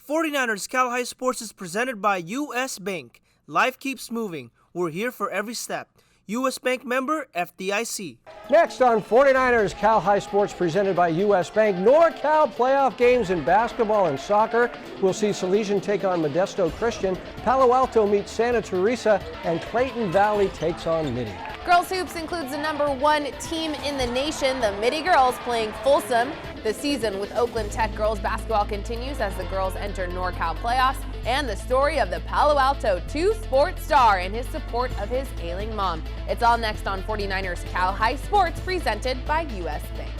49ers Cal High Sports is presented by U.S. Bank. Life keeps moving. We're here for every step. U.S. Bank member, FDIC. Next on 49ers Cal High Sports presented by U.S. Bank, NorCal playoff games in basketball and soccer. We'll see Salesian take on Modesto Christian, Palo Alto meets Santa Teresa, and Clayton Valley takes on Mitty. Girls Hoops includes the #1 team in the nation, the Mitty Girls, playing Folsom. The season with Oakland Tech girls basketball continues as the girls enter NorCal playoffs, and the story of the Palo Alto 2 sports star and his support of his ailing mom. It's all next on 49ers Cal High Sports presented by U.S. Bank.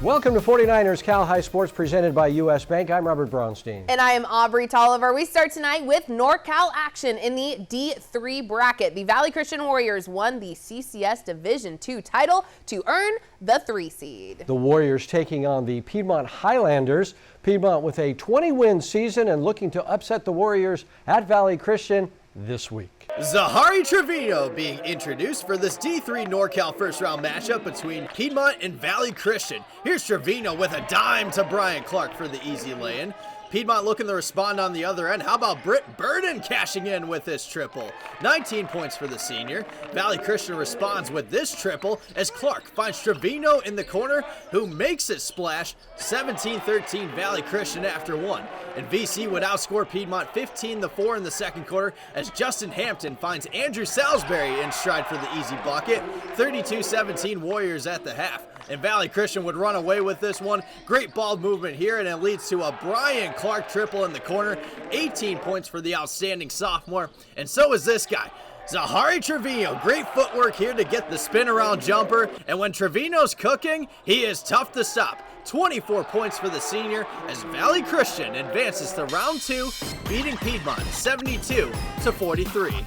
Welcome to 49ers Cal High Sports presented by U.S. Bank. I'm Robert Braunstein. And I am Aubrey Tolliver. We start tonight with NorCal action in the D3 bracket. The Valley Christian Warriors won the CCS Division II title to earn the 3 seed. The Warriors taking on the Piedmont Highlanders. Piedmont with a 20-win season and looking to upset the Warriors at Valley Christian this week. Zahari Trevino being introduced for this D3 NorCal first-round matchup between Piedmont and Valley Christian. Here's Trevino with a dime to Brian Clark for the easy lay-in. Piedmont looking to respond on the other end. How about Britt Burden cashing in with this triple? 19 points for the senior. Valley Christian responds with this triple as Clark finds Trevino in the corner, who makes it splash. 17-13 Valley Christian after one. And VC would outscore Piedmont 15-4 in the second quarter as Justin Hampton finds Andrew Salisbury in stride for the easy bucket. 32-17 Warriors at the half. And Valley Christian would run away with this one. Great ball movement here, and it leads to a Brian Clark triple in the corner. 18 points for the outstanding sophomore, and so is this guy, Zahari Trevino. Great footwork here to get the spin around jumper, and when Trevino's cooking, he is tough to stop. 24 points for the senior as Valley Christian advances to round 2, beating Piedmont 72-43.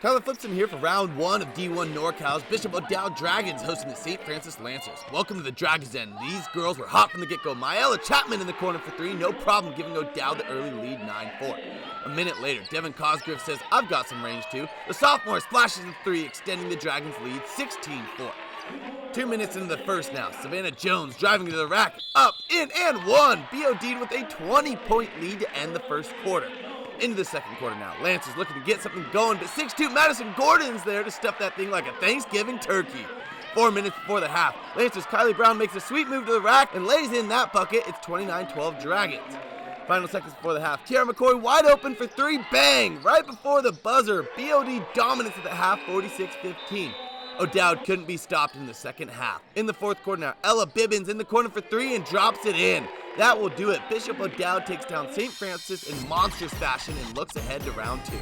Tyler Flipson here for round 1 of D1 NorCal's Bishop O'Dowd Dragons hosting the St. Francis Lancers. Welcome to the Dragons Den. These girls were hot from the get-go. Maella Chapman in the corner for 3, no problem giving O'Dowd the early lead 9-4. A minute later, Devin Cosgrove says, I've got some range too. The sophomore splashes the 3, extending the Dragons lead 16-4. 2 minutes into the first now, Savannah Jones driving to the rack, up, in, and one. BOD'd with a 20-point lead to end the first quarter. Into the second quarter now. Lancers looking to get something going, but 6'2" Madison Gordon's there to stuff that thing like a Thanksgiving turkey. 4 minutes before the half, Lancers' Kylie Brown makes a sweet move to the rack and lays in that bucket. It's 29-12 Dragons. Final seconds before the half, Tiara McCoy wide open for 3, bang! Right before the buzzer, BOD dominance at the half, 46-15. O'Dowd couldn't be stopped in the second half. In the fourth quarter now, Ella Bibbins in the corner for 3 and drops it in. That will do it. Bishop O'Dowd takes down St. Francis in monstrous fashion and looks ahead to round 2.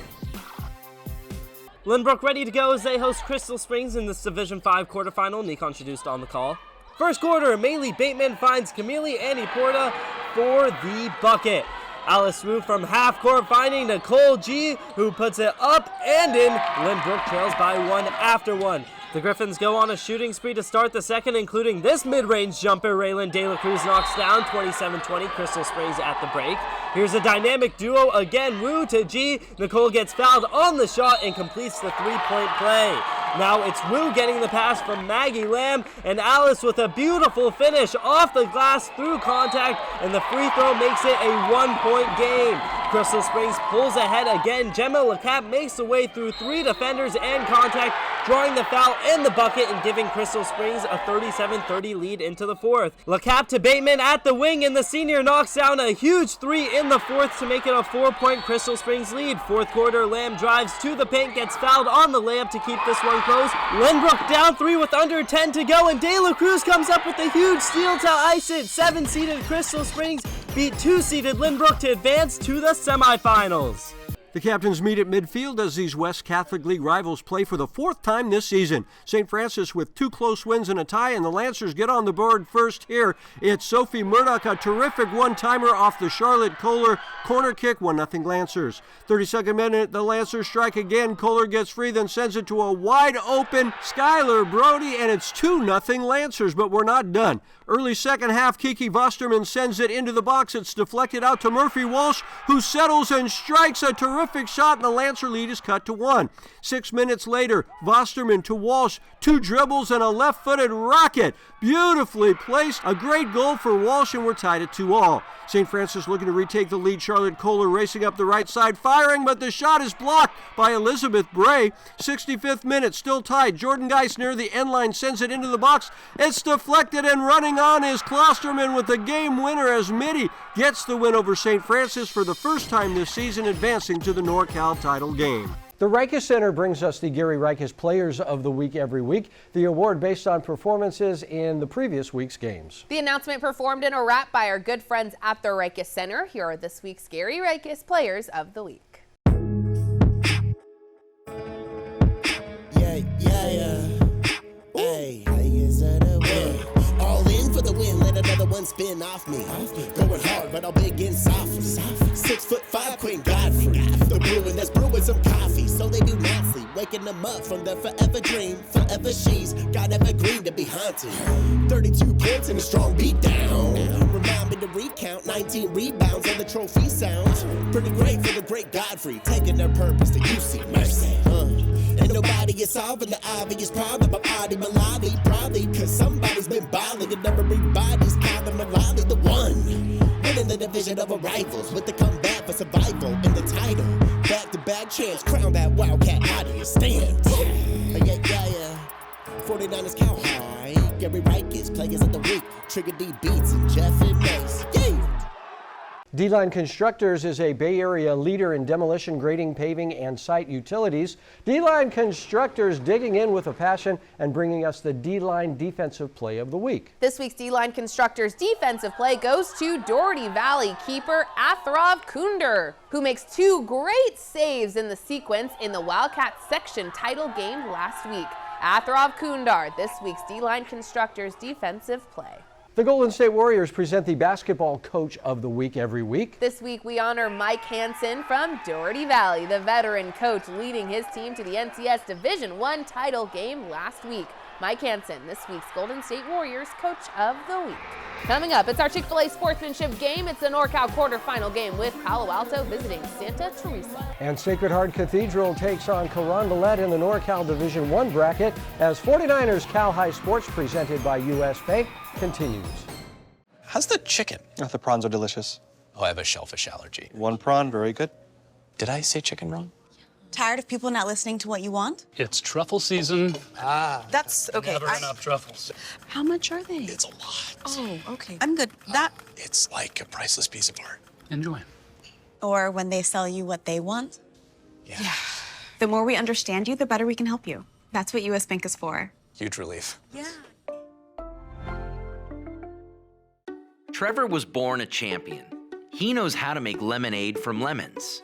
Lynbrook ready to go as they host Crystal Springs in this Division 5 quarterfinal. Nick introduced on the call. First quarter, Maylee Bateman finds Camille Annie-Porta for the bucket. Alice Wu from half court finding Nicole G, who puts it up and in. Lynbrook trails by 1 after 1. The Griffins go on a shooting spree to start the second, including this mid-range jumper Raylan De La Cruz knocks down. 27-20, Crystal Springs at the break. Here's a dynamic duo again, Wu to G. Nicole gets fouled on the shot and completes the three-point play. Now it's Wu getting the pass from Maggie Lamb, and Alice with a beautiful finish off the glass through contact, and the free throw makes it a 1-point game. Crystal Springs pulls ahead again. Gemma LeCap makes the way through 3 defenders and contact, drawing the foul and the bucket and giving Crystal Springs a 37-30 lead into the fourth. LeCap to Bateman at the wing, and the senior knocks down a huge 3 in the fourth to make it a 4-point Crystal Springs lead. Fourth quarter, Lamb drives to the paint, gets fouled on the layup to keep this one close. Lynbrook down 3 with under 10 to go, and De La Cruz comes up with a huge steal to ice it. 7-seeded Crystal Springs beat 2-seeded Lynbrook to advance to the semifinals. The captains meet at midfield as these West Catholic League rivals play for the fourth time this season. St. Francis with 2 close wins and a tie, and the Lancers get on the board first here. It's Sophie Murdoch, a terrific one-timer off the Charlotte Kohler corner kick, 1-0 Lancers. 32nd minute, the Lancers strike again. Kohler gets free, then sends it to a wide-open Skylar Brody, and it's 2-0 Lancers, but we're not done. Early second half, Kiki Vosterman sends it into the box. It's deflected out to Murphy Walsh, who settles and strikes a terrific shot, and the Lancer lead is cut to 1. 6 minutes later, Vosterman to Walsh, 2 dribbles and a left-footed rocket. Beautifully placed, a great goal for Walsh, and we're tied at 2-2. St. Francis looking to retake the lead. Charlotte Kohler racing up the right side, firing, but the shot is blocked by Elizabeth Bray. 65th minute, still tied. Jordan Geis near the end line sends it into the box. It's deflected, and running on is Klosterman with the game winner as Mitty gets the win over St. Francis for the first time this season, advancing to the NorCal title game. The Rikus Center brings us the Gary Rikus Players of the Week every week, the award based on performances in the previous week's games. The announcement performed in a rap by our good friends at the Rikus Center. Here are this week's Gary Rikus Players of the Week. Yeah. Hey, players of the week. All in for the win, let another one spin off me. Going hard, but I'll begin softly. 6'5" Queen Godfrey. The brewing that's brewing some coffee, so they do nicely. Waking them up from their forever dream. Forever she's got evergreen to be haunted. 32 points and a strong beat down. Remind me to recount 19 rebounds and the trophy sounds. Pretty great for the great Godfrey, taking their purpose to UC Mercy. And nobody is solving the obvious problem of Adi Malali, probably cause somebody's been bothering and everybody's calling Malali the one. Winning the division of rivals with the comeback for survival in the title. Back-to-back champs crown that Wildcat audience stand. Yeah. 49ers Cal High. Gary Rikus, Players of the Week. Trigger D Beats and Jeff and Mace. Yeah. D-Line Constructors is a Bay Area leader in demolition, grading, paving, and site utilities. D-Line Constructors digging in with a passion and bringing us the D-Line Defensive Play of the Week. This week's D-Line Constructors defensive play goes to Doherty Valley keeper Athrov Kunder, who makes 2 great saves in the sequence in the Wildcat section title game last week. Athrov Kundar, this week's D-Line Constructors defensive play. The Golden State Warriors present the Basketball Coach of the Week every week. This week we honor Mike Hansen from Doherty Valley, the veteran coach leading his team to the NCS Division I title game last week. Mike Hansen, this week's Golden State Warriors Coach of the Week. Coming up, it's our Chick-fil-A sportsmanship game. It's the NorCal quarterfinal game with Palo Alto visiting Santa Teresa. And Sacred Heart Cathedral takes on Carondelet in the NorCal Division I bracket as 49ers Cal High Sports presented by U.S. Bank continues. How's the chicken? Oh, the prawns are delicious. Oh, I have a shellfish allergy. 1 prawn, very good. Did I say chicken wrong? Tired of people not listening to what you want? It's truffle season. That's okay. Never enough truffles. How much are they? It's a lot. Oh, okay. I'm good. That. It's like a priceless piece of art. Enjoy. Or when they sell you what they want? Yeah. The more we understand you, the better we can help you. That's what U.S. Bank is for. Huge relief. Yeah. Trevor was born a champion. He knows how to make lemonade from lemons.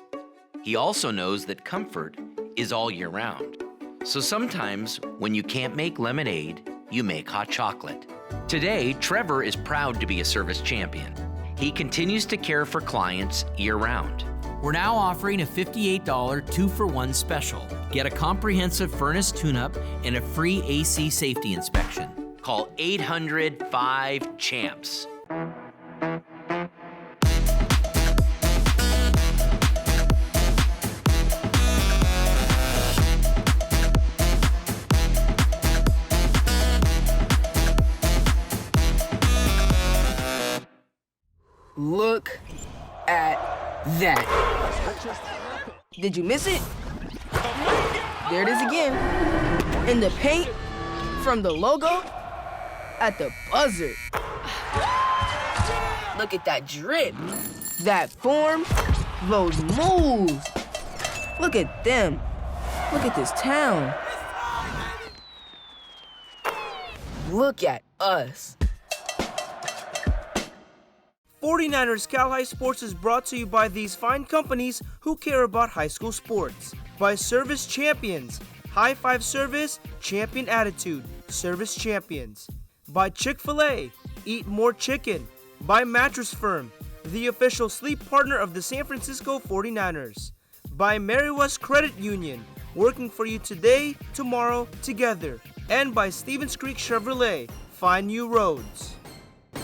He also knows that comfort is all year round. So sometimes when you can't make lemonade, you make hot chocolate. Today, Trevor is proud to be a service champion. He continues to care for clients year round. We're now offering a $58 2-for-1 special. Get a comprehensive furnace tune-up and a free AC safety inspection. Call 800-5-CHAMPS. Look at that. Did you miss it? There it is again. In the paint, from the logo, at the buzzer. Look at that drip, that form, those moves. Look at them. Look at this town. Look at us. 49ers Cal High Sports is brought to you by these fine companies who care about high school sports. By Service Champions, High Five Service, Champion Attitude, Service Champions. By Chick-fil-A, Eat More Chicken. By Mattress Firm, the official sleep partner of the San Francisco 49ers. By Mary West Credit Union, working for you today, tomorrow, together. And by Stevens Creek Chevrolet, find new roads.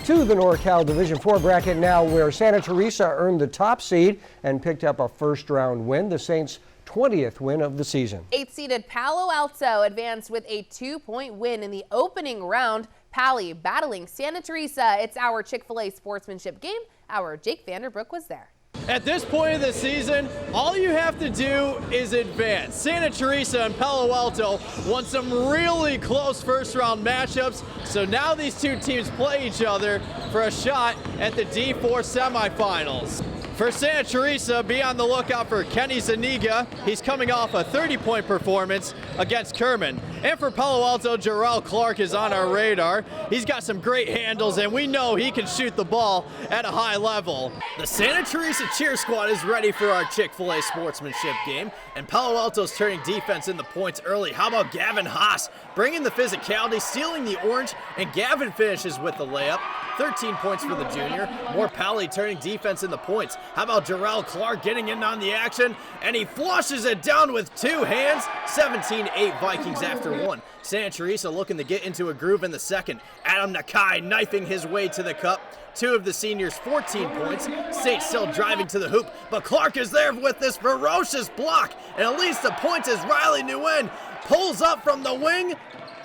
To the NorCal Division IV bracket now, where Santa Teresa earned the top seed and picked up a first-round win, the Saints' 20th win of the season. 8th-seeded Palo Alto advanced with a 2-point win in the opening round. Pally battling Santa Teresa. It's our Chick-fil-A sportsmanship game. Our Jake Vanderbrook was there. At this point of the season, all you have to do is advance. Santa Teresa and Palo Alto won some really close first-round matchups, so now these two teams play each other for a shot at the D4 semifinals. For Santa Teresa, be on the lookout for Kenny Zuniga. He's coming off a 30-point performance against Kerman. And for Palo Alto, Jarrell Clark is on our radar. He's got some great handles, and we know he can shoot the ball at a high level. The Santa Teresa cheer squad is ready for our Chick-fil-A sportsmanship game, and Palo Alto's turning defense in the points early. How about Gavin Haas bringing the physicality, stealing the orange, and Gavin finishes with the layup. 13 points for the junior. More Pally turning defense in the points. How about Jarrell Clark getting in on the action? And he flushes it down with two hands. 17-8 Vikings after one. Santa Teresa looking to get into a groove in the second. Adam Nakai knifing his way to the cup. Two of the seniors, 14 points. Saints still driving to the hoop, but Clark is there with this ferocious block. And at least the points as Riley Nguyen pulls up from the wing.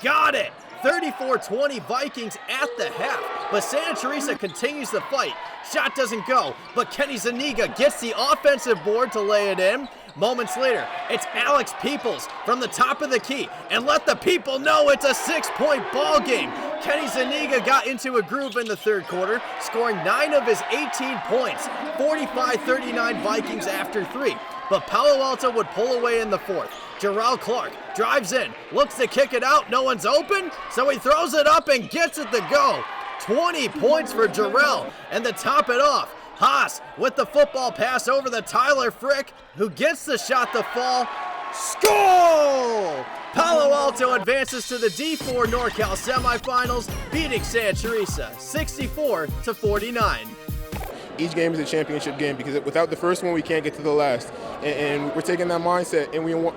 Got it. 34-20 Vikings at the half, but Santa Teresa continues to fight. Shot doesn't go, but Kenny Zuniga gets the offensive board to lay it in. Moments later, it's Alex Peoples from the top of the key, and let the people know it's a 6-point ball game. Kenny Zuniga got into a groove in the third quarter, scoring 9 of his 18 points. 45-39 Vikings after 3. But Palo Alto would pull away in the fourth. Jarrell Clark drives in, looks to kick it out, no one's open, so he throws it up and gets it to go. 20 points for Jarrell, and to top it off, Haas with the football pass over to Tyler Frick, who gets the shot to fall. Score! Palo Alto advances to the D4 NorCal semifinals, beating Santa Teresa 64-49. Each game is a championship game because without the first one, we can't get to the last. And we're taking that mindset, and we want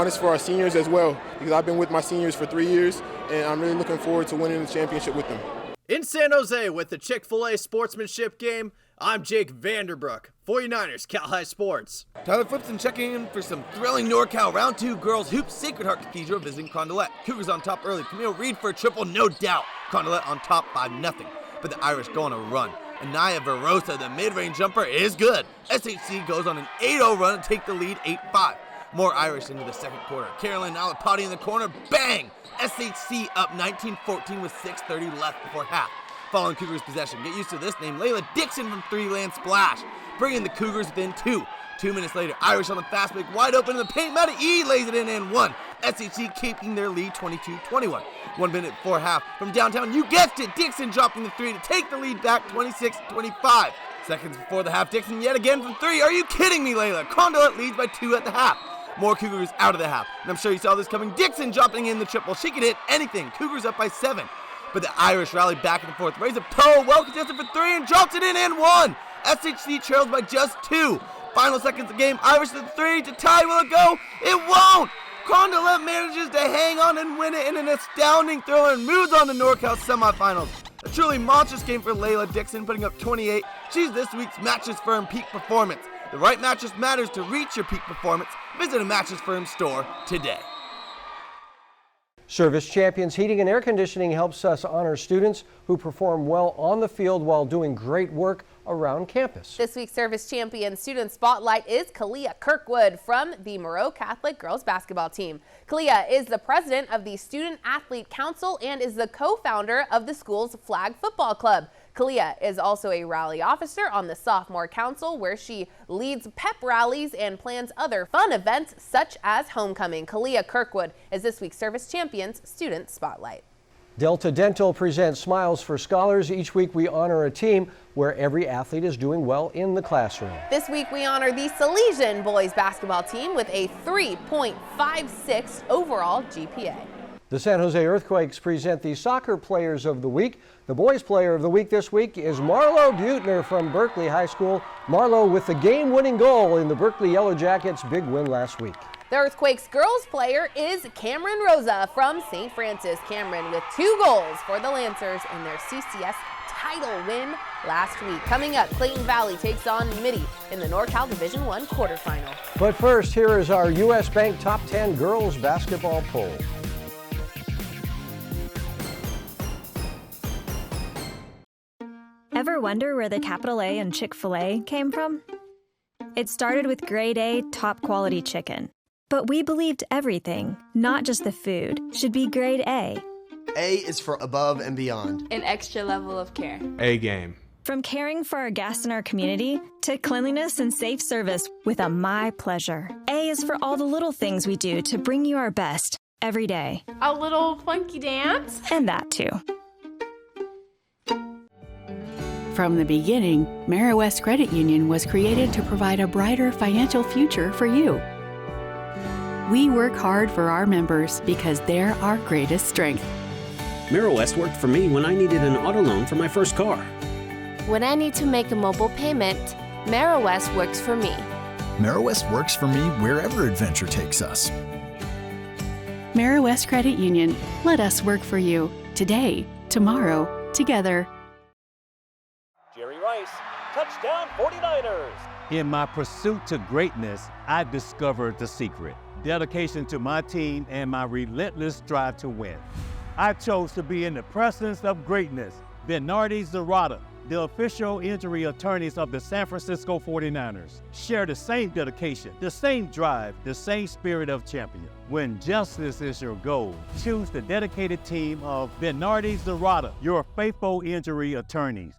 this for our seniors as well, because I've been with my seniors for 3 years, and I'm really looking forward to winning the championship with them. In San Jose with the Chick-fil-A sportsmanship game, I'm Jake Vanderbrook, 49ers Cal High Sports. Tyler Flipson checking in for some thrilling NorCal Round 2 girls hoops. Sacred Heart Cathedral visiting Condolet. Cougars on top early. Camille Reed for a triple, no doubt. Condolet on top 5-0, but the Irish go on a run. Anaya Verosa, the mid-range jumper, is good. SHC goes on an 8-0 run and take the lead 8-5. More Irish into the second quarter. Carolyn Alipati in the corner, bang! SHC up 19-14 with 6:30 left before half. Following Cougars possession, get used to this name, Layla Dixon from 3 land splash, bringing the Cougars within 2. 2 minutes later, Irish on the fast break, wide open in the paint. Maddie E lays it in and 1. SHC keeping their lead 22-21. 1 minute before half, from downtown, you guessed it, Dixon dropping the 3 to take the lead back 26-25. Seconds before the half, Dixon yet again from 3. Are you kidding me, Layla? Condolet leads by 2 at the half. More Cougars out of the half, and I'm sure you saw this coming. Dixon dropping in the triple. She could hit anything. Cougars up by 7. But the Irish rally back in the fourth. Raise up toe, well contested for 3 and drops it in and 1. SHC trails by just 2. Final seconds of the game. Irish to the 3 to tie. Will it go? It won't. Condolet manages to hang on and win it in an astounding thriller and moves on to NorCal semifinals. A truly monstrous game for Layla Dixon, putting up 28. She's this week's Mattress Firm peak performance. The right mattress matters to reach your peak performance. Visit a Mattress Firm store today. Service Champions Heating and Air Conditioning helps us honor students who perform well on the field while doing great work around campus. This week's Service Champion Student Spotlight is Kalia Kirkwood from the Moreau Catholic girls basketball team. Kalia is the president of the Student Athlete Council and is the co-founder of the school's flag football club. Kalia is also a rally officer on the Sophomore Council, where she leads pep rallies and plans other fun events such as homecoming. Kalia Kirkwood is this week's Service Champions Student Spotlight. Delta Dental presents Smiles for Scholars. Each week we honor a team where every athlete is doing well in the classroom. This week we honor the Salesian boys basketball team with a 3.56 overall GPA. The San Jose Earthquakes present the Soccer Players of the Week. The Boys Player of the Week this week is Marlo Butner from Berkeley High School. Marlo with the game-winning goal in the Berkeley Yellow Jackets' big win last week. The Earthquakes girls player is Cameron Rosa from St. Francis. Cameron with 2 goals for the Lancers in their CCS title win last week. Coming up, Clayton Valley takes on Mitty in the NorCal Division I quarterfinal. But first, here is our U.S. Bank Top 10 girls basketball poll. Ever wonder where the capital A in Chick-fil-A came from? It started with grade A, top quality chicken. But we believed everything, not just the food, should be grade A. A is for above and beyond. An extra level of care. A game. From caring for our guests and our community to cleanliness and safe service with a My Pleasure. A is for all the little things we do to bring you our best every day. A little funky dance. And that too. From the beginning, Mara-West Credit Union was created to provide a brighter financial future for you. We work hard for our members because they're our greatest strength. Mara-West worked for me when I needed an auto loan for my first car. When I need to make a mobile payment, Mara-West works for me. Mara-West works for me wherever adventure takes us. Mara-West Credit Union. Let us work for you. Today, tomorrow, together. Jerry Rice, touchdown 49ers. In my pursuit to greatness, I discovered the secret. Dedication to my team and my relentless drive to win. I chose to be in the presence of greatness. Bernardi Zerrata, the official injury attorneys of the San Francisco 49ers, share the same dedication, the same drive, the same spirit of champion. When justice is your goal, choose the dedicated team of Bernardi Zerrata, your faithful injury attorneys.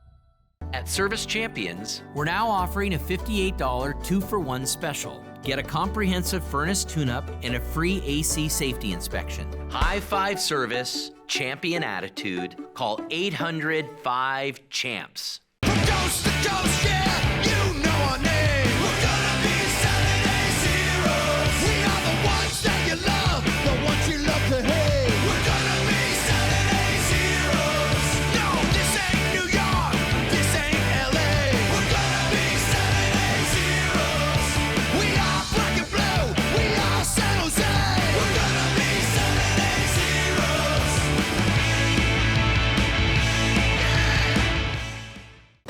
At Service Champions, we're now offering a $58 2-for-1 special. Get a comprehensive furnace tune-up and a free AC safety inspection. High Five Service, Champion Attitude. Call 800-5-CHAMPS. From coast to coast, yeah, you know our name. We're gonna be Saturday's heroes. We are the ones that you love, the ones you love to hate. We're gonna be Saturday's heroes. No, this ain't New York, this ain't LA. We're gonna be Saturday's heroes. We are black and blue, we are San Jose. We're gonna be Saturday's heroes.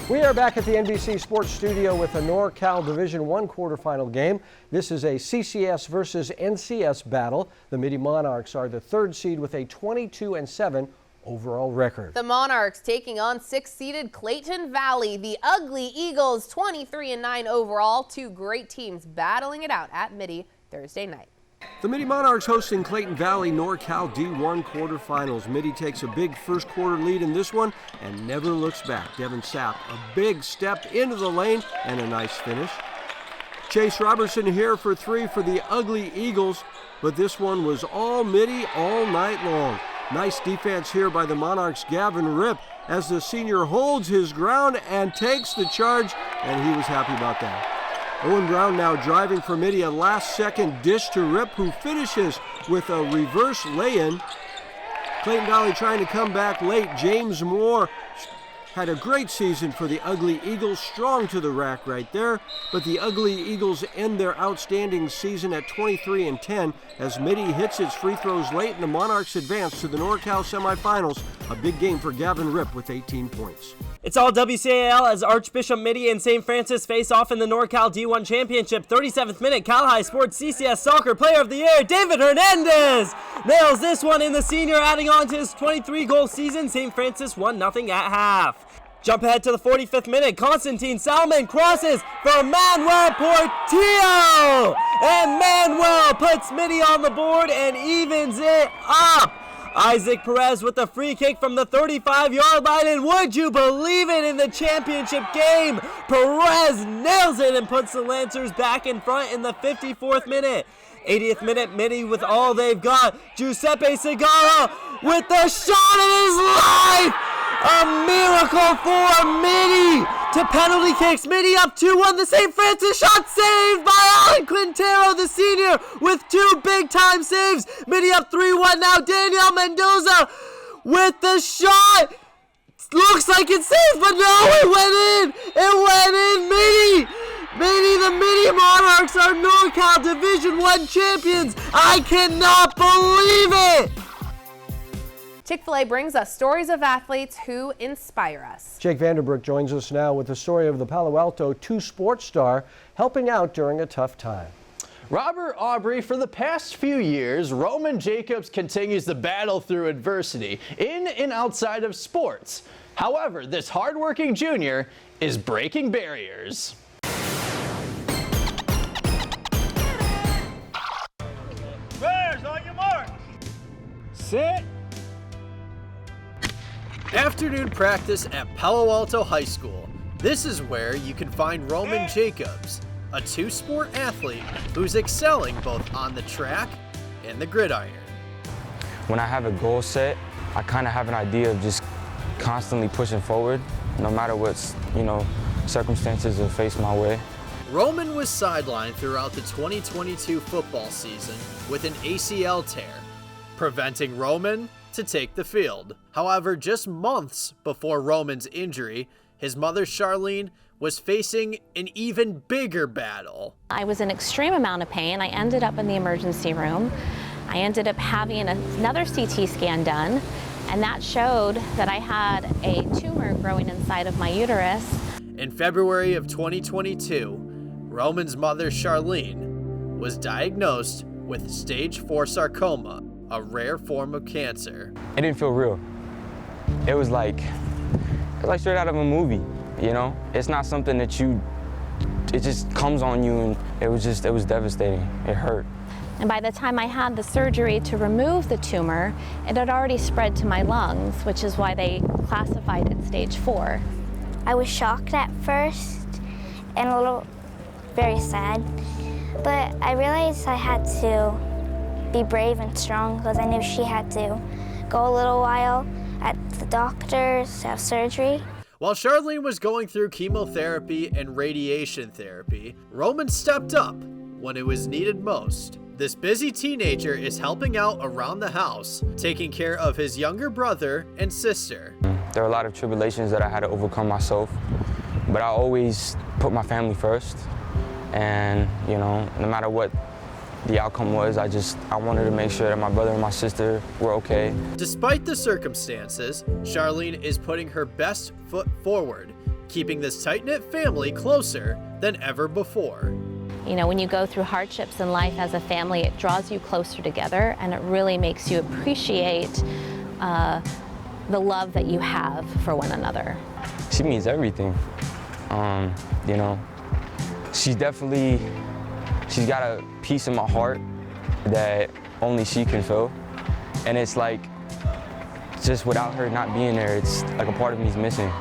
We are back at the NBC Sports Studio with a NorCal Division I quarterfinal game. This is a CCS versus NCS battle. The Mitty Monarchs are the 3rd seed with a 22-7 overall record. The Monarchs taking on 6th-seeded Clayton Valley. The Ugly Eagles 23-9 overall. 2 great teams battling it out at Mitty Thursday night. The Mitty Monarchs hosting Clayton Valley NorCal D1 quarterfinals. Mitty takes a big first quarter lead in this one and never looks back. Devin Sapp, a big step into the lane and a nice finish. Chase Robertson here for 3 for the Ugly Eagles, but this one was all Mitty all night long. Nice defense here by the Monarchs' Gavin Ripp as the senior holds his ground and takes the charge, and he was happy about that. Owen Brown now driving for Mitty, a last-second dish to Ripp, who finishes with a reverse lay-in. Clayton Valley trying to come back late. James Moore had a great season for the Ugly Eagles, strong to the rack right there. But the Ugly Eagles end their outstanding season at 23-10 as Mitty hits its free throws late and the Monarchs advance to the NorCal semifinals. A big game for Gavin Ripp with 18 points. It's all WCAL as Archbishop Mitty and St. Francis face off in the NorCal D1 Championship. 37th minute, Cal High Sports CCS Soccer Player of the Year, David Hernandez, nails this one in the senior, adding on to his 23-goal season. St. Francis 1-0 at half. Jump ahead to the 45th minute, Constantine Salmon crosses for Manuel Portillo, and Manuel puts Mitty on the board and evens it up. Isaac Perez with the free kick from the 35-yard line, and would you believe it, in the championship game, Perez nails it and puts the Lancers back in front in the 54th minute. 80th minute, Mitty with all they've got. Giuseppe Sigara with the shot of his life! A miracle for Mitty to penalty kicks. Mitty up 2-1. The St. Francis shot saved by Alan Quintero, the senior, with 2 big-time saves. Mitty up 3-1 now. Daniel Mendoza with the shot. Looks like it's safe, but no, it went in. It went in. Mitty, the Mitty Monarchs are NorCal Division I champions. I cannot believe it. Chick-fil-A brings us stories of athletes who inspire us. Jake Vanderbrook joins us now with the story of the Palo Alto 2 sports star helping out during a tough time. Robert Aubrey, for the past few years, Roman Jacobs continues the battle through adversity in and outside of sports. However, this hardworking junior is breaking barriers. Bears, on your mark. Sit. Afternoon practice at Palo Alto High School. This is where you can find Roman Jacobs, a 2-sport athlete who's excelling both on the track and the gridiron. When I have a goal set, I kind of have an idea of just constantly pushing forward, no matter what, circumstances that face my way. Roman was sidelined throughout the 2022 football season with an ACL tear, preventing Roman to take the field. However, just months before Roman's injury, his mother Charlene was facing an even bigger battle. I was in extreme amount of pain. I ended up in the emergency room. I ended up having another CT scan done, and that showed that I had a tumor growing inside of my uterus. In February of 2022, Roman's mother Charlene was diagnosed with stage 4 sarcoma, a rare form of cancer. It didn't feel real. It was like straight out of a movie, It's not something that it just comes on you, and it was devastating. It hurt. And by the time I had the surgery to remove the tumor, it had already spread to my lungs, which is why they classified it stage 4. I was shocked at first and very sad, but I realized I had to be brave and strong because I knew she had to go a little while at the doctors to have surgery. While Charlene was going through chemotherapy and radiation therapy, Roman stepped up when it was needed most. This busy teenager is helping out around the house, taking care of his younger brother and sister. There are a lot of tribulations that I had to overcome myself, but I always put my family first. And, no matter what the outcome was, I wanted to make sure that my brother and my sister were okay. Despite the circumstances, Charlene is putting her best foot forward, keeping this tight-knit family closer than ever before. When you go through hardships in life as a family, it draws you closer together, and it really makes you appreciate the love that you have for one another. She means everything. She's got a piece in my heart that only she can feel. And it's like, just without her not being there, it's like a part of me is missing.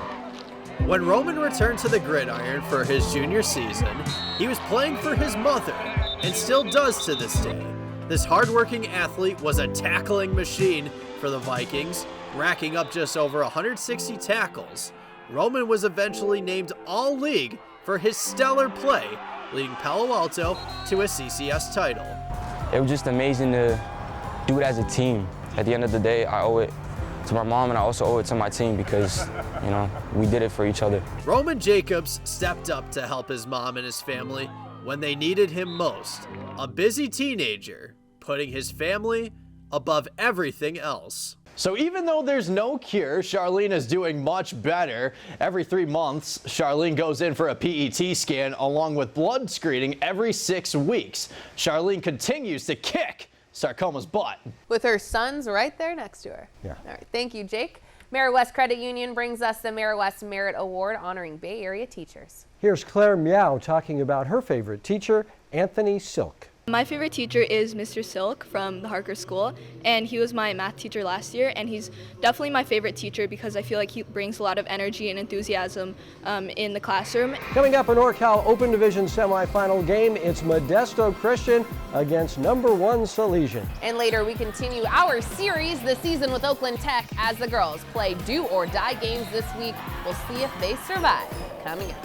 When Roman returned to the gridiron for his junior season, he was playing for his mother, and still does to this day. This hardworking athlete was a tackling machine for the Vikings, racking up just over 160 tackles. Roman was eventually named All-League for his stellar play, leading Palo Alto to a CCS title. It was just amazing to do it as a team. At the end of the day, I owe it to my mom, and I also owe it to my team because, we did it for each other. Roman Jacobs stepped up to help his mom and his family when they needed him most. A busy teenager, putting his family above everything else. So even though there's no cure, Charlene is doing much better. Every 3 months, Charlene goes in for a PET scan along with blood screening every 6 weeks. Charlene continues to kick sarcoma's butt. With her sons right there next to her. Yeah. All right, thank you, Jake. Mara-West Credit Union brings us the Mara-West Merit Award honoring Bay Area teachers. Here's Claire Miao talking about her favorite teacher, Anthony Silk. My favorite teacher is Mr. Silk from the Harker School, and he was my math teacher last year, and he's definitely my favorite teacher because I feel like he brings a lot of energy and enthusiasm in the classroom. Coming up, a NorCal Open Division semifinal game, it's Modesto Christian against number 1 Salesian. And later we continue our series, The Season with Oakland Tech, as the girls play do or die games this week. We'll see if they survive. Coming up.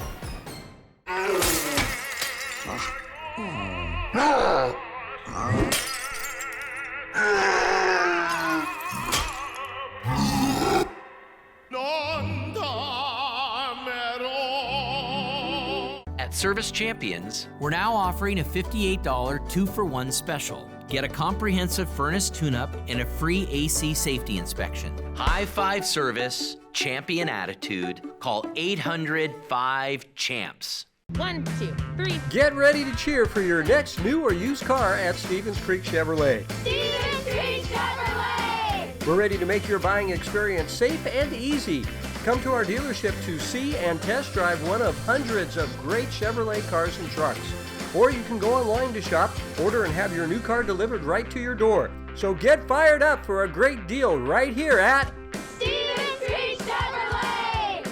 At Service Champions, we're now offering a $58 2-for-1 special. Get a comprehensive furnace tune-up and a free AC safety inspection. High five service, champion attitude. Call 800-5-CHAMPS. 1, 2, 3. Get ready to cheer for your next new or used car at Stevens Creek Chevrolet. Stevens Creek Chevrolet! We're ready to make your buying experience safe and easy. Come to our dealership to see and test drive one of hundreds of great Chevrolet cars and trucks. Or you can go online to shop, order, and have your new car delivered right to your door. So get fired up for a great deal right here at Stevens Creek Chevrolet!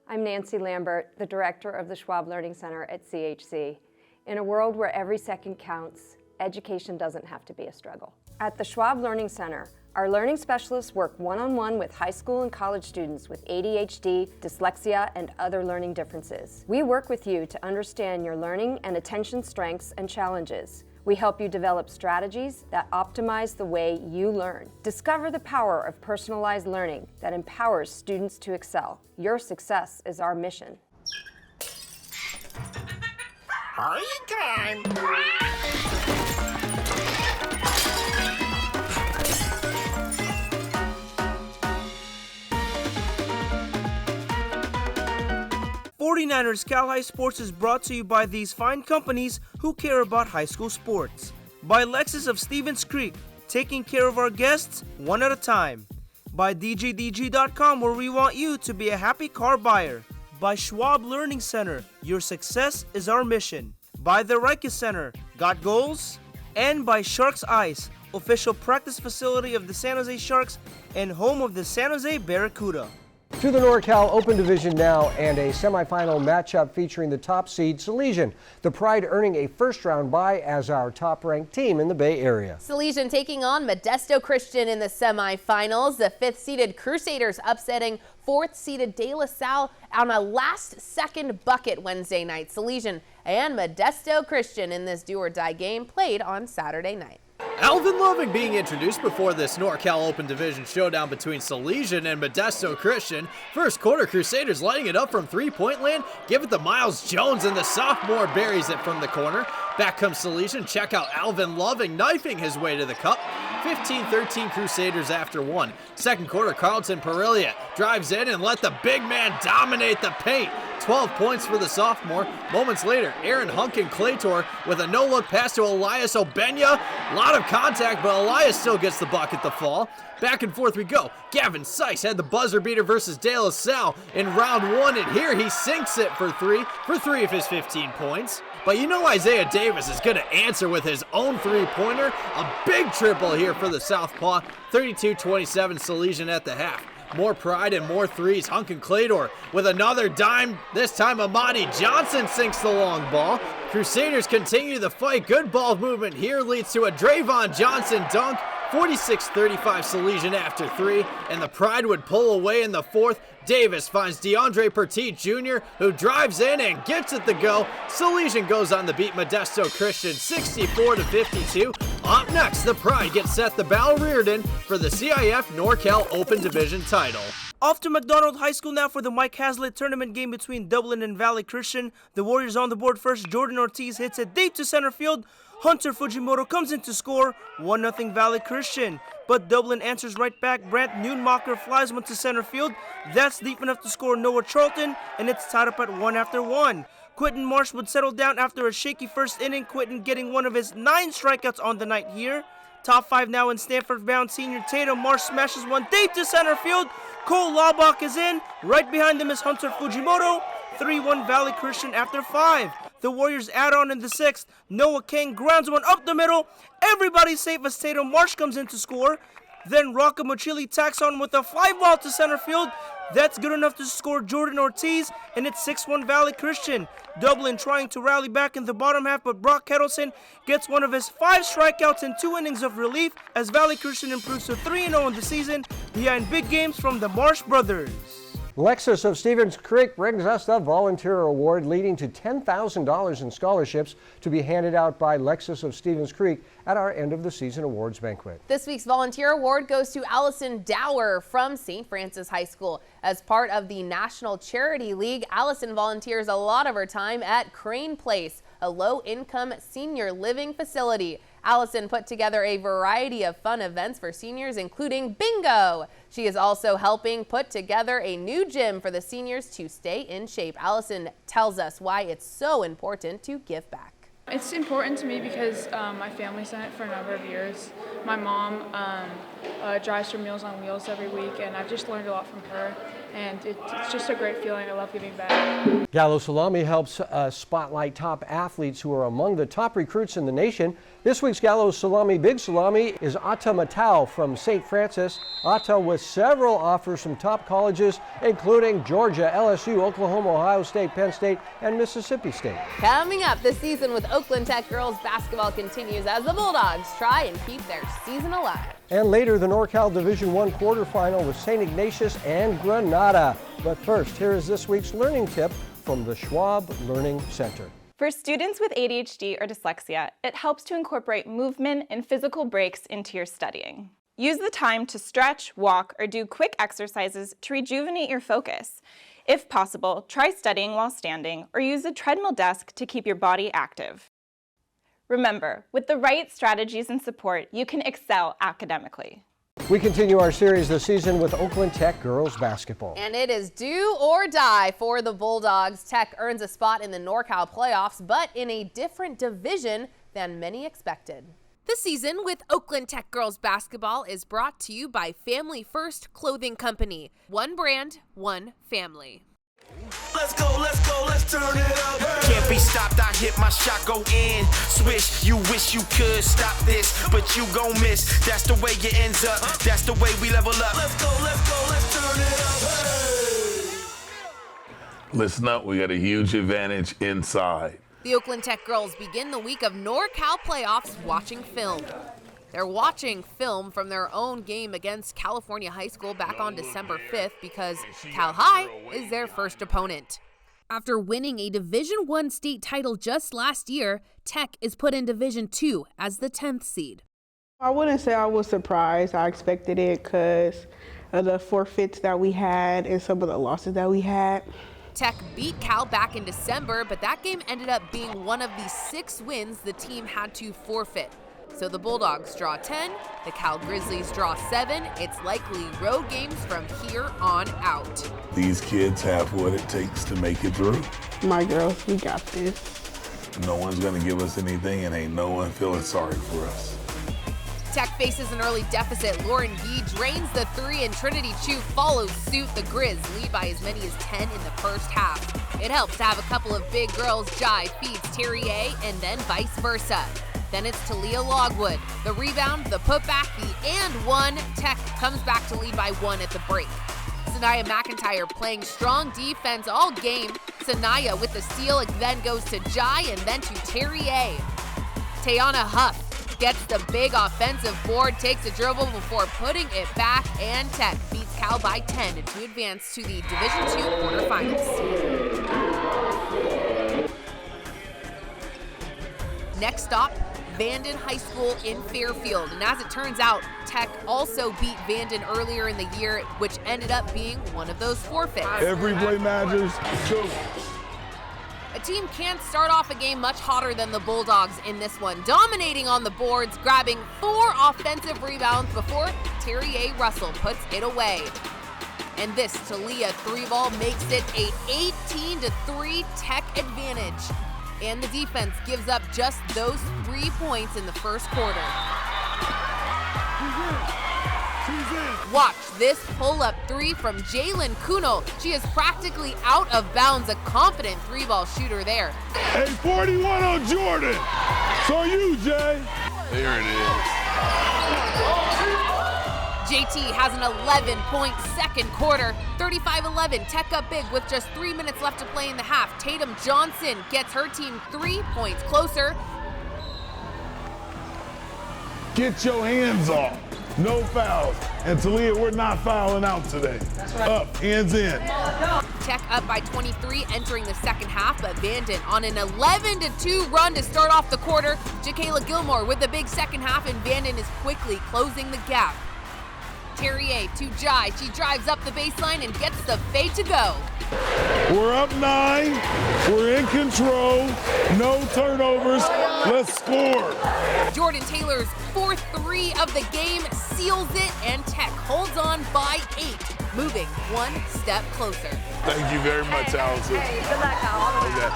I'm Nancy Lambert, the director of the Schwab Learning Center at CHC. In a world where every second counts, education doesn't have to be a struggle. At the Schwab Learning Center, our learning specialists work one-on-one with high school and college students with ADHD, dyslexia, and other learning differences. We work with you to understand your learning and attention strengths and challenges. We help you develop strategies that optimize the way you learn. Discover the power of personalized learning that empowers students to excel. Your success is our mission. Party time! 49ers Cal High Sports is brought to you by these fine companies who care about high school sports. By Lexus of Stevens Creek, taking care of our guests one at a time. By DGDG.com, where we want you to be a happy car buyer. By Schwab Learning Center, your success is our mission. By the Riken Center, got goals? And by Sharks Ice, official practice facility of the San Jose Sharks and home of the San Jose Barracuda. To the NorCal Open Division now, and a semifinal matchup featuring the top seed Salesian. The Pride earning a first-round bye as our top-ranked team in the Bay Area. Salesian taking on Modesto Christian in the semifinals. The 5th-seeded Crusaders upsetting 4th-seeded De La Salle on a last-second bucket Wednesday night. Salesian and Modesto Christian in this do-or-die game played on Saturday night. Alvin Loving being introduced before this NorCal Open Division showdown between Salesian and Modesto Christian. First quarter, Crusaders lighting it up from three-point land. Give it to Miles Jones, and the sophomore buries it from the corner. Back comes Salesian. Check out Alvin Loving knifing his way to the cup. 15-13 Crusaders after one. Second quarter, Carlton Perillia drives in and let the big man dominate the paint. 12 points for the sophomore. Moments later, Aaron Hunkin Claytor with a no-look pass to Elias Obenya. A lot of contact, but Elias still gets the bucket to fall. Back and forth we go. Gavin Sykes had the buzzer beater versus De La Salle in round one, and here he sinks it for three of his 15 points. But you know Isaiah Davis is going to answer with his own three-pointer. A big triple here for the Southpaw. 32-27 Salesian at the half. More Pride and more threes. Hunkin Claytor with another dime. This time Amadi Johnson sinks the long ball. Crusaders continue the fight. Good ball movement here leads to a Drayvon Johnson dunk. 46-35 Salesian after three, and the Pride would pull away in the fourth. Davis finds DeAndre Petit Jr., who drives in and gets it to go. Salesian goes on to beat Modesto Christian 64-52. Up next, the Pride gets set to Bal Reardon for the CIF NorCal Open Division title. Off to McDonald High School now for the Mike Hazlitt tournament game between Dublin and Valley Christian. The Warriors on the board first. Jordan Ortiz hits it deep to center field. Hunter Fujimoto comes in to score. 1-0 Valley Christian. But Dublin answers right back. Brant Nunemacher flies one to center field. That's deep enough to score Noah Charlton, and it's tied up at 1 after 1. Quentin Marsh would settle down after a shaky first inning. Quentin getting one of his 9 strikeouts on the night here. Top 5 now in Stanford-bound senior Tatum. Marsh smashes one deep to center field. Cole Laubach is in. Right behind him is Hunter Fujimoto. 3-1 Valley Christian after 5. The Warriors add on in the 6th. Noah King grounds one up the middle. Everybody's safe as Tatum Marsh comes in to score. Then Rocco Machili tacks on with a fly ball to center field. That's good enough to score Jordan Ortiz, and it's 6-1 Valley Christian. Dublin trying to rally back in the bottom half, but Brock Kettleson gets one of his 5 strikeouts in 2 innings of relief as Valley Christian improves to 3-0 in the season behind big games from the Marsh brothers. Lexus of Stevens Creek brings us the Volunteer Award, leading to $10,000 in scholarships to be handed out by Lexus of Stevens Creek at our end of the season awards banquet. This week's Volunteer Award goes to Allison Dower from St. Francis High School. As part of the National Charity League, Allison volunteers a lot of her time at Crane Place, a low-income senior living facility. Allison put together a variety of fun events for seniors, including bingo. She is also helping put together a new gym for the seniors to stay in shape. Allison tells us why it's so important to give back. It's important to me because my family's done it for a number of years. My mom drives for Meals on Wheels every week, and I've just learned a lot from her, and it's just a great feeling. I love giving back. Gallo Salami helps spotlight top athletes who are among the top recruits in the nation. This week's Gallo Salami Big Salami is Atta Matau from St. Francis. Atta with several offers from top colleges, including Georgia, LSU, Oklahoma, Ohio State, Penn State, and Mississippi State. Coming up this season with Oakland Tech girls basketball continues as the Bulldogs try and keep their season alive. And later, the NorCal Division I quarterfinal with St. Ignatius and Granada. But first, here is this week's learning tip from the Schwab Learning Center. For students with ADHD or dyslexia, it helps to incorporate movement and physical breaks into your studying. Use the time to stretch, walk, or do quick exercises to rejuvenate your focus. If possible, try studying while standing or use a treadmill desk to keep your body active. Remember, with the right strategies and support, you can excel academically. We continue our series this season with Oakland Tech girls basketball. And it is do or die for the Bulldogs. Tech earns a spot in the NorCal playoffs, but in a different division than many expected. The season with Oakland Tech girls basketball is brought to you by Family First Clothing Company. One brand, one family. Let's go, let's turn it up. Can't be stopped, I hit my shot, go in. Swish, you wish you could stop this, but you gon' miss. That's the way it ends up, that's the way we level up. Let's go, let's turn it up. Hey. Listen up, we got a huge advantage inside. The Oakland Tech girls begin the week of NorCal playoffs watching film. They're watching film from their own game against California High School back on December 5th because Cal High is their first opponent. After winning a Division I state title just last year, Tech is put in Division II as the 10th seed. I wouldn't say I was surprised. I expected it because of the forfeits that we had and some of the losses that we had. Tech beat Cal back in December, but that game ended up being one of the 6 wins the team had to forfeit. So the Bulldogs draw 10, the Cal Grizzlies draw 7. It's likely road games from here on out. These kids have what it takes to make it through. My girls, we got this. No one's gonna give us anything and ain't no one feeling sorry for us. Tech faces an early deficit. Lauren Gee drains the 3 and Trinity Chu follows suit. The Grizz lead by as many as 10 in the first half. It helps to have a couple of big girls. Jai feeds Terrier and then vice versa. Then it's Talia Logwood. The rebound, the putback, the and one. Tech comes back to lead by 1 at the break. Sanaya McIntyre playing strong defense all game. Sanaya with the steal, it then goes to Jai and then to Terrier. Tayana Huff gets the big offensive board, takes a dribble before putting it back, and Tech beats Cal by 10 to advance to the Division II quarterfinals. Next stop, Vanden High School in Fairfield. And as it turns out, Tech also beat Vanden earlier in the year, which ended up being one of those forfeits. Every play matters. A team can't start off a game much hotter than the Bulldogs in this one, dominating on the boards, grabbing 4 offensive rebounds before Terrier Russell puts it away. And this Talia 3-ball makes it a 18-3 Tech advantage. And the defense gives up just those 3 points in the first quarter. Watch this pull-up three from Jalen Kuno. She is practically out of bounds, a confident three-ball shooter there. Hey, 41 on Jordan. So you, Jay. There it is. JT has an 11-point second quarter. 35-11, Tech up big with just 3 minutes left to play in the half. Tatum Johnson gets her team 3 points closer. Get your hands off. No fouls. And Talia, we're not fouling out today. That's right. Up, hands in. Tech up by 23 entering the second half, but Vanden on an 11-2 run to start off the quarter. Jakayla Gilmore with the big second half, and Vanden is quickly closing the gap. Terrier to Jai. She drives up the baseline and gets the fade to go. We're up 9. We're in control. No turnovers. Let's score. Jordan Taylor's fourth three of the game seals it, and Tech holds on by 8, moving one step closer. Thank you very much, Allison. Hey, good luck, Al. Okay.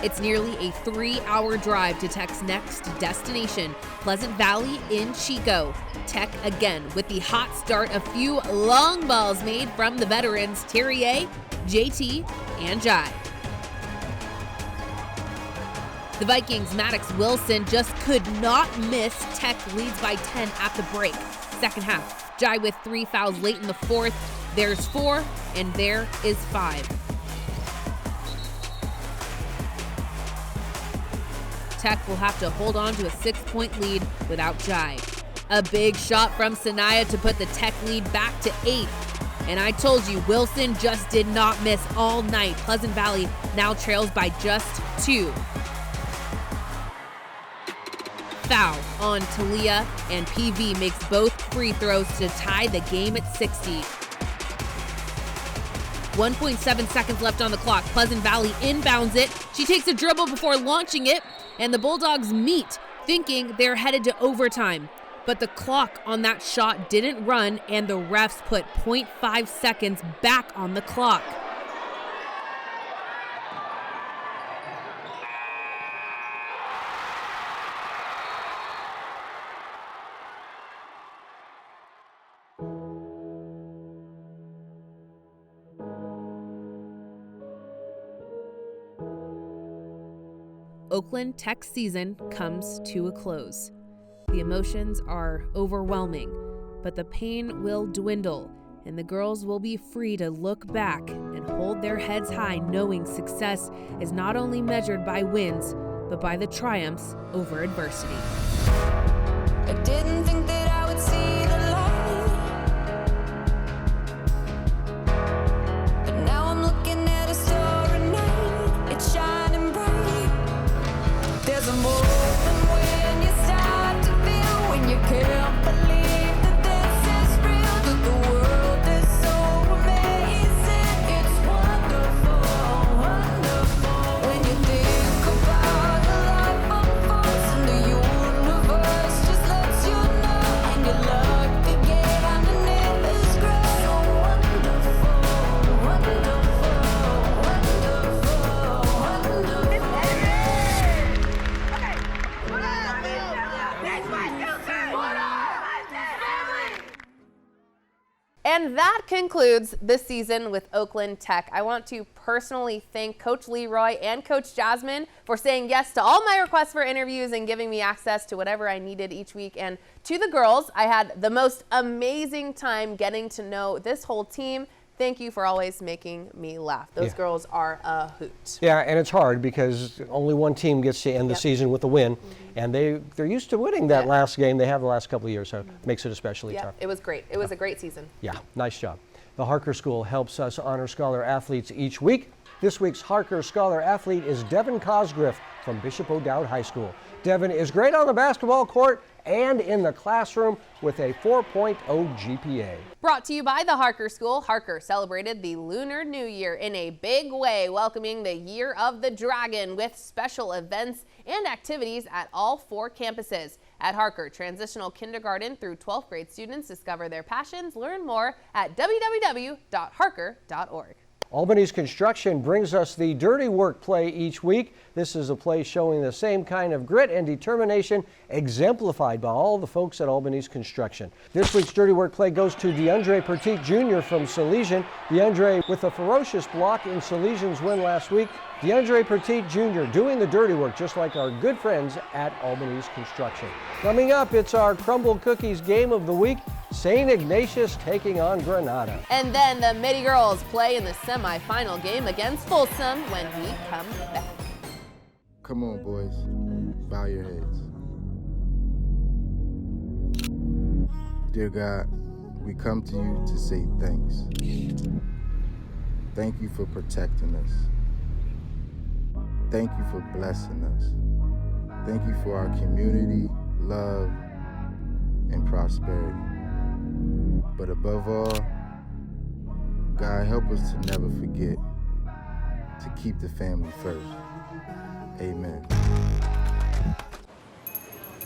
It's nearly a 3-hour drive to Tech's next destination, Pleasant Valley in Chico. Tech again with the hot start, a few long balls made from the veterans Terrier, JT, and Jai. The Vikings' Maddox Wilson just could not miss. Tech leads by 10 at the break. Second half, Jai with 3 fouls late in the fourth. There's 4, and there is 5. Tech will have to hold on to a 6-point lead without Jai. A big shot from Sanaya to put the Tech lead back to 8. And I told you, Wilson just did not miss all night. Pleasant Valley now trails by just 2. Foul on Talia, and PV makes both free throws to tie the game at 60. 1.7 seconds left on the clock. Pleasant Valley inbounds it. She takes a dribble before launching it, and the Bulldogs meet, thinking they're headed to overtime. But the clock on that shot didn't run, and the refs put 0.5 seconds back on the clock. Oakland Tech season comes to a close. The emotions are overwhelming, but the pain will dwindle, and the girls will be free to look back and hold their heads high, knowing success is not only measured by wins, but by the triumphs over adversity. I didn't think that I would see the light, but now I'm looking at a starry night. It's shining bright. There's a more than when you start to feel, when you can't believe that this is real, that the world is so amazing. It's wonderful, wonderful. When you think about the life unfolds and the universe just lets you know, and you look to get underneath this grass. So wonderful, wonderful, wonderful, wonderful. And that concludes this season with Oakland Tech. I want to personally thank Coach Leroy and Coach Jasmine for saying yes to all my requests for interviews and giving me access to whatever I needed each week. And to the girls, I had the most amazing time getting to know this whole team. Thank you for always making me laugh. Those girls are a hoot. Yeah, and it's hard because only one team gets to end the season with a win, and they're used to winning that last game. They have the last couple of years, so it makes it especially tough. It was great. It was a great season. Yeah, nice job. The Harker School helps us honor Scholar athletes each week. This week's Harker Scholar athlete is Devin Cosgriff from Bishop O'Dowd High School. Devin is great on the basketball court and in the classroom with a 4.0 GPA. Brought to you by the Harker School. Harker celebrated the Lunar New Year in a big way, welcoming the Year of the Dragon with special events and activities at all 4 campuses. At Harker, transitional kindergarten through 12th grade students discover their passions. Learn more at www.harker.org. Albany's Construction brings us the Dirty Work play each week. This is a play showing the same kind of grit and determination exemplified by all the folks at Albany's Construction. This week's Dirty Work play goes to DeAndre Petit Jr. from Salesian. DeAndre with a ferocious block in Salesian's win last week. DeAndre Petit Jr. doing the dirty work just like our good friends at Albany's Construction. Coming up, it's our Crumble Cookies game of the week. St. Ignatius taking on Granada. And then the Midi girls play in the semifinal game against Folsom when we come back. Come on, boys. Bow your heads. Dear God, we come to you to say thanks. Thank you for protecting us. Thank you for blessing us. Thank you for our community, love, and prosperity. But above all, God, help us to never forget to keep the family first. Amen.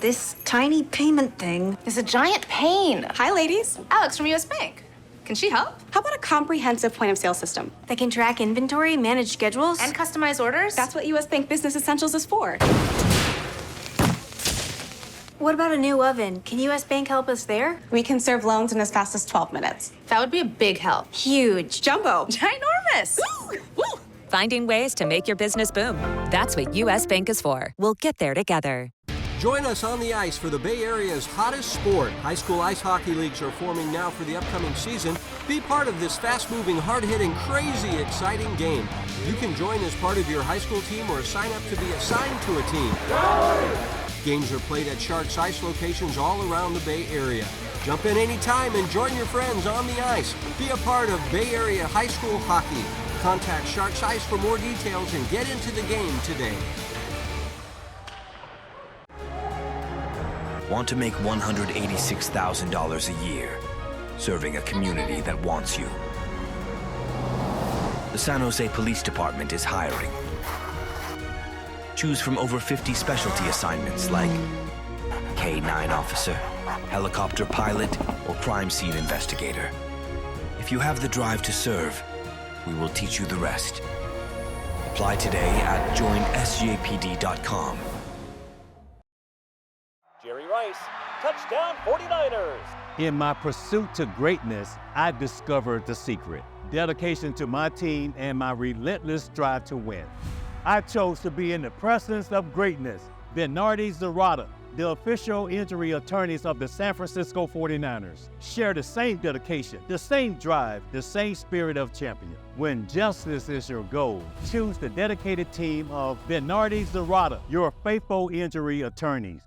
This tiny payment thing is a giant pain. Hi, ladies. Alex from US Bank. Can she help? How about a comprehensive point of sale system that can track inventory, manage schedules, and customize orders? That's what US Bank Business Essentials is for. What about a new oven? Can US Bank help us there? We can serve loans in as fast as 12 minutes. That would be a big help. Huge. Jumbo. Ginormous. Finding ways to make your business boom. That's what US Bank is for. We'll get there together. Join us on the ice for the Bay Area's hottest sport. High school ice hockey leagues are forming now for the upcoming season. Be part of this fast-moving, hard-hitting, crazy, exciting game. You can join as part of your high school team or sign up to be assigned to a team. Games are played at Sharks Ice locations all around the Bay Area. Jump in anytime and join your friends on the ice. Be a part of Bay Area high school hockey. Contact Sharks Ice for more details and get into the game today. Want to make $186,000 a year, serving a community that wants you. The San Jose Police Department is hiring. Choose from over 50 specialty assignments like K-9 officer, helicopter pilot, or crime scene investigator. If you have the drive to serve, we will teach you the rest. Apply today at joinsjpd.com. Jerry Rice, touchdown 49ers. In my pursuit to greatness, I discovered the secret. Dedication to my team and my relentless drive to win. I chose to be in the presence of greatness. Bernardi Zerrata, the official injury attorneys of the San Francisco 49ers, share the same dedication, the same drive, the same spirit of champion. When justice is your goal, choose the dedicated team of Bernardi Zerrata, your faithful injury attorneys.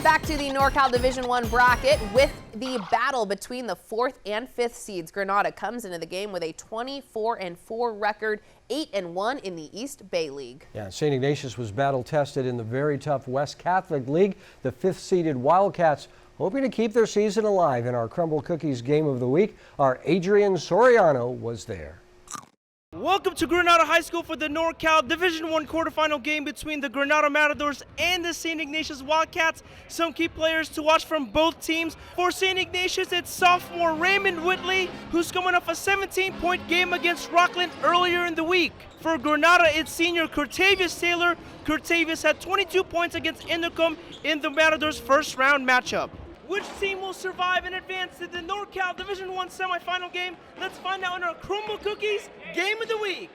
Back to the NorCal Division I bracket with the battle between the 4th and 5th seeds. Granada comes into the game with a 24-4 record, 8-1 in the East Bay League. Yeah, St. Ignatius was battle-tested in the very tough West Catholic League. The 5th-seeded Wildcats hoping to keep their season alive. In our Crumble Cookies game of the week, our Adrian Soriano was there. Welcome to Granada High School for the NorCal Division I quarterfinal game between the Granada Matadors and the St. Ignatius Wildcats. Some key players to watch from both teams. For St. Ignatius, it's sophomore Raymond Whitley, who's coming off a 17-point game against Rockland earlier in the week. For Granada, it's senior Curtavious Taylor. Curtavious had 22 points against Inderkum in the Matadors' first-round matchup. Which team will survive and advance to the NorCal Division I semifinal game? Let's find out in our Crumble Cookies Game of the Week.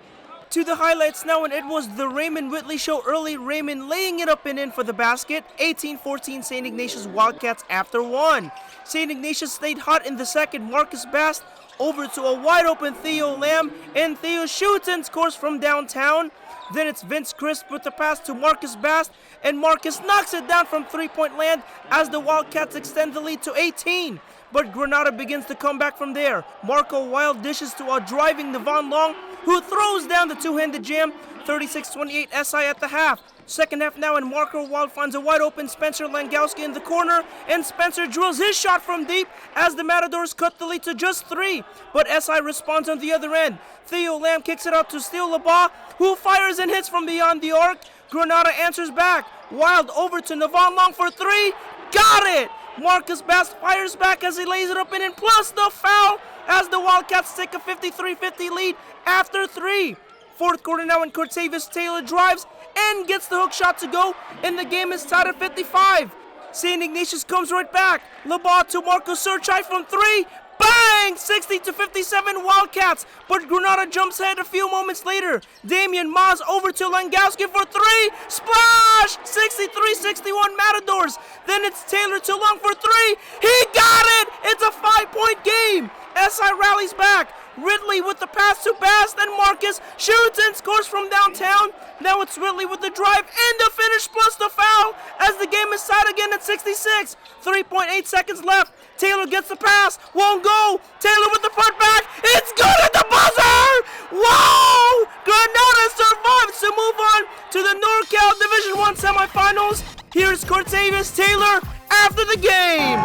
To the highlights now, and it was the Raymond Whitley show early. Raymond laying it up and in for the basket. 18-14 St. Ignatius Wildcats after one. St. Ignatius stayed hot in the second. Marcus Bast over to a wide open Theo Lamb, and Theo shoots and scores from downtown. Then it's Vince Crisp with the pass to Marcus Bast, and Marcus knocks it down from three-point land as the Wildcats extend the lead to 18. But Granada begins to come back from there. Marco Wild dishes to a driving Devon Long, who throws down the two-handed jam. 36-28 SI at the half. Second half now, and Marco Wild finds a wide-open Spencer Langowski in the corner, and Spencer drills his shot from deep as the Matadors cut the lead to just 3. But SI responds on the other end. Theo Lamb kicks it out to Steele LeBas, who fires and hits from beyond the arc. Granada answers back. Wild over to Navon Long for 3. Got it! Marcus Bast fires back as he lays it up and plus the foul as the Wildcats take a 53-50 lead after 3. Fourth quarter now, and Cortavius Taylor drives and gets the hook shot to go, and the game is tied at 55. St. Ignatius comes right back. LeBas to Marco Surchai from 3. Bang! 60-57 Wildcats, but Granada jumps ahead a few moments later. Damian Maz over to Langowski for 3. Splash! 63-61 Matadors. Then it's Taylor to Long for 3. He got it! It's a 5-point game. SI rallies back. Ridley with the pass to Bast, and Marcus shoots and scores from downtown. Now it's Ridley with the drive and the finish plus the foul as the game is tied again at 66. 3.8 seconds left. Taylor gets the pass, won't go. Taylor with the putback. It's good at the buzzer! Whoa! Granada survives to move on to the NorCal Division I semifinals. Here's Cortavius Taylor after the game.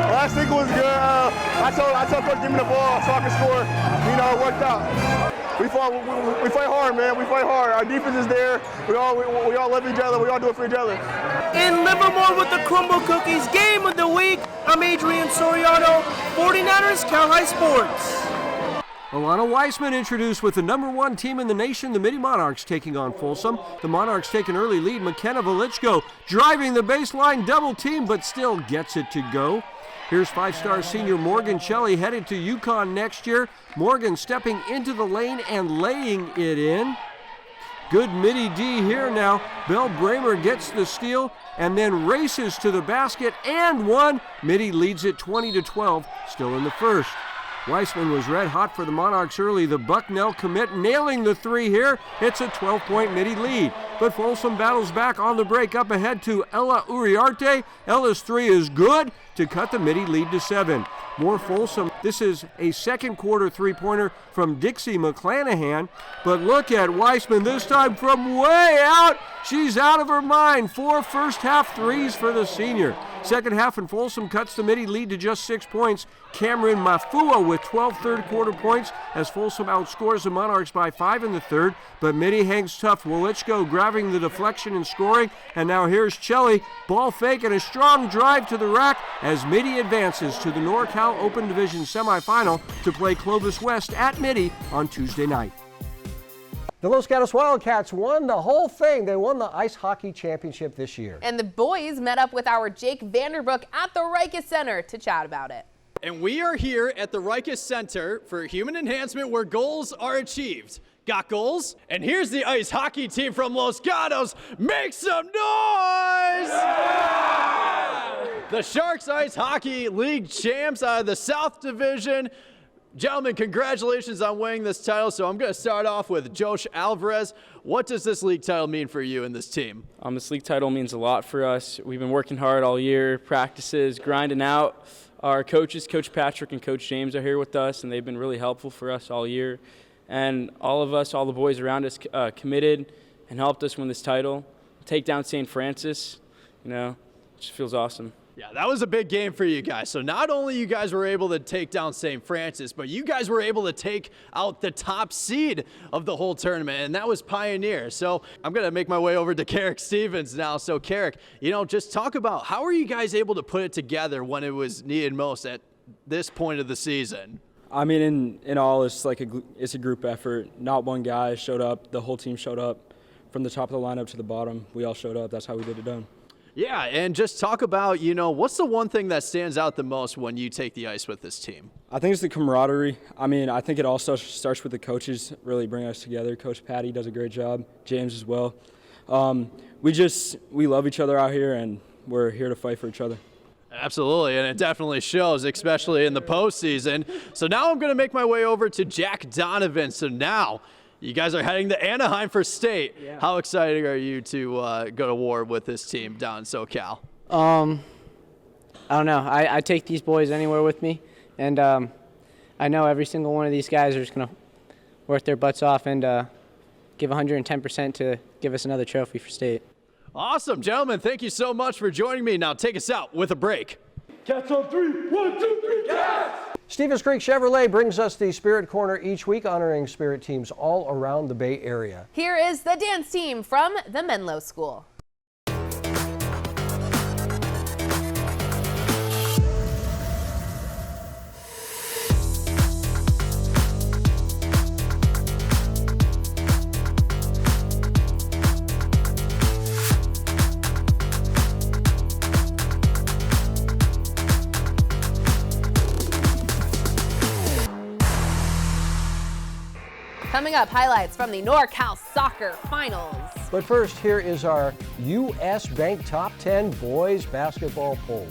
Last thing was good. I told Coach, give me the ball so I can score. You know, it worked out. We fight hard, man. We fight hard. Our defense is there. We all love each other. We all do it for each other. In Livermore with the Crumble Cookies Game of the Week, I'm Adrian Soriano, 49ers Cal High Sports. Alana Weissman introduced with the #1 team in the nation, the Midi Monarchs taking on Folsom. The Monarchs take an early lead. McKenna Velichko driving the baseline, double team, but still gets it to go. Here's 5-star senior Morgan Shelley headed to UConn next year. Morgan stepping into the lane and laying it in. Good Midi D here now. Belle Bramer gets the steal and then races to the basket and one. Midi leads it 20-12, still in the first. Weissman was red hot for the Monarchs early. The Bucknell commit nailing the 3 here. It's a 12-point Midi lead. But Folsom battles back on the break up ahead to Ella Uriarte. Ella's 3 is good to cut the Midi lead to 7. More Folsom. This is a second quarter three-pointer from Dixie McClanahan. But look at Weissman this time from way out. She's out of her mind. 4 first-half threes for the senior. Second half, and Folsom cuts the Midi lead to just 6 points. Cameron Mafua with 12 third-quarter points as Folsom outscores the Monarchs by 5 in the third. But Midi hangs tough. Wolichko grabbing the deflection and scoring. And now here's Chelly. Ball fake and a strong drive to the rack as Midi advances to the NorCal Open Division semifinal to play Clovis West at Midi on Tuesday night. The Los Gatos Wildcats won the whole thing. They won the ice hockey championship this year. And the boys met up with our Jake Vanderbrook at the Rikus Center to chat about it. And we are here at the Rikus Center for Human Enhancement where goals are achieved. Got goals? And here's the ice hockey team from Los Gatos. Make some noise! Yeah! The Sharks Ice Hockey League champs out of the South Division. Gentlemen, congratulations on winning this title. So I'm going to start off with Josh Alvarez. What does this league title mean for you and this team? This league title means a lot for us. We've been working hard all year, practices, grinding out. Our coaches, Coach Patrick and Coach James, are here with us, and they've been really helpful for us all year. And all of us, all the boys around us, committed and helped us win this title. Take down St. Francis, it just feels awesome. Yeah, that was a big game for you guys. So not only you guys were able to take down St. Francis, but you guys were able to take out the top seed of the whole tournament, and that was Pioneer. So I'm going to make my way over to Carrick Stevens now. So Carrick, just talk about how are you guys able to put it together when it was needed most at this point of the season? I mean, in all, it's a group effort. Not one guy showed up. The whole team showed up. From the top of the lineup to the bottom, we all showed up. That's how we get it done. Yeah, and just talk about, what's the one thing that stands out the most when you take the ice with this team? I think it's the camaraderie. I mean, I think it also starts with the coaches really bring us together. Coach Patty does a great job, James as well. We love each other out here, and we're here to fight for each other. Absolutely, and it definitely shows, especially in the postseason. So now I'm going to make my way over to Jack Donovan. So now you guys are heading to Anaheim for state. Yeah. How excited are you to go to war with this team down in SoCal? I don't know. I take these boys anywhere with me, and I know every single one of these guys are just going to work their butts off and give 110% to give us another trophy for state. Awesome, gentlemen. Thank you so much for joining me. Now take us out with a break. Cats on 3. 1, 2, 3, cats! Stevens Creek Chevrolet brings us the Spirit Corner each week, honoring Spirit teams all around the Bay Area. Here is the dance team from the Menlo School. Coming up, highlights from the NorCal Soccer Finals. But first, here is our U.S. Bank Top 10 Boys Basketball Poll.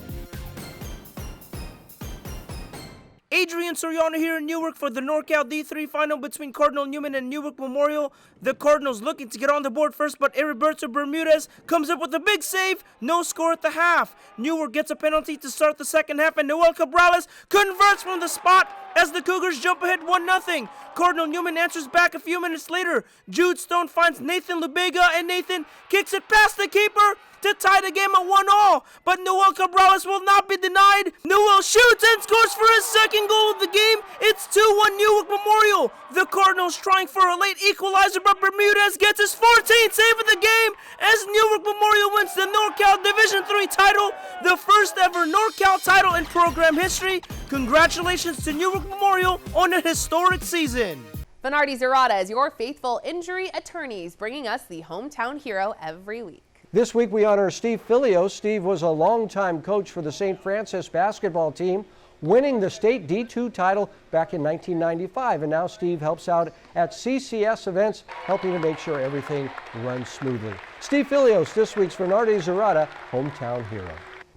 Adrian Soriano here in Newark for the NorCal D3 final between Cardinal Newman and Newark Memorial. The Cardinals looking to get on the board first, but Heriberto Bermudez comes up with a big save. No score at the half. Newark gets a penalty to start the second half, and Noel Cabrales converts from the spot as the Cougars jump ahead 1-0. Cardinal Newman answers back a few minutes later. Jude Stone finds Nathan Lubega, and Nathan kicks it past the keeper to tie the game at 1-1. But Noel Cabrales will not be denied. Noel shoots and scores for his second goal of the game. It's 2-1 Newark Memorial. The Cardinals trying for a late equalizer, but Bermudez gets his 14th save of the game as Newark Memorial wins the NorCal Division III title, the first ever NorCal title in program history. Congratulations to Newark Memorial on a historic season. Venardi Zerata is your faithful injury attorneys, bringing us the hometown hero every week. This week we honor Steve Filios. Steve was a longtime coach for the St. Francis basketball team, winning the state D2 title back in 1995. And now Steve helps out at CCS events, helping to make sure everything runs smoothly. Steve Filios, this week's Venardi Zerata hometown hero.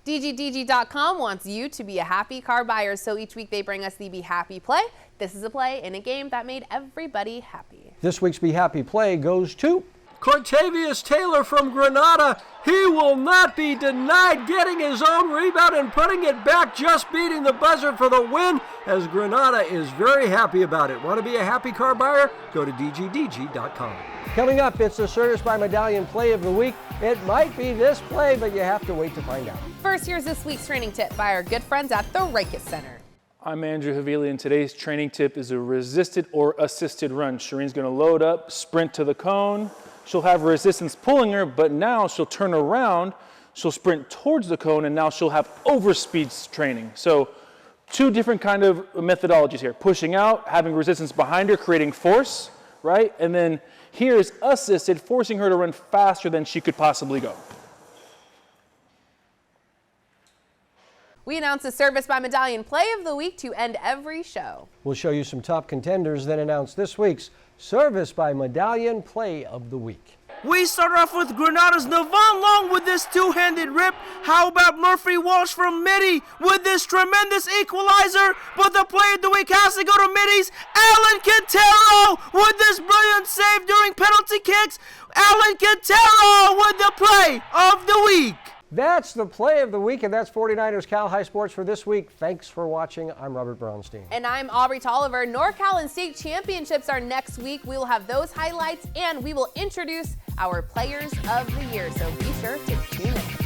DGDG.com wants you to be a happy car buyer, so each week they bring us the Be Happy Play. This is a play in a game that made everybody happy. This week's Be Happy Play goes to Cortavius Taylor from Granada. He will not be denied, getting his own rebound and putting it back, just beating the buzzer for the win, as Granada is very happy about it. Want to be a happy car buyer? Go to DGDG.com. Coming up, it's the Service by Medallion Play of the Week. It might be this play, but you have to wait to find out. First, here's this week's training tip by our good friends at the Rikis Center. I'm Andrew Havili, and today's training tip is a resisted or assisted run. Shireen's going to load up, sprint to the cone. She'll have resistance pulling her, but now she'll turn around, she'll sprint towards the cone, and now she'll have overspeed training. So 2 different kind of methodologies here. Pushing out, having resistance behind her, creating force, right? And then here's assisted, forcing her to run faster than she could possibly go. We announce the Service by Medallion Play of the Week to end every show. We'll show you some top contenders, then announce this week's Service by Medallion Play of the Week. We start off with Granada's Navon Long with this two-handed rip. How about Murphy Walsh from Midi with this tremendous equalizer? But the play of the week has to go to Midi's Alan Quintero with this brilliant save during penalty kicks. Alan Quintero with the play of the week. That's the play of the week, and that's 49ers Cal High Sports for this week. Thanks for watching. I'm Robert Braunstein. And I'm Aubrey Tolliver. NorCal and state championships are next week. We will have those highlights, and we will introduce our players of the year. So be sure to tune in.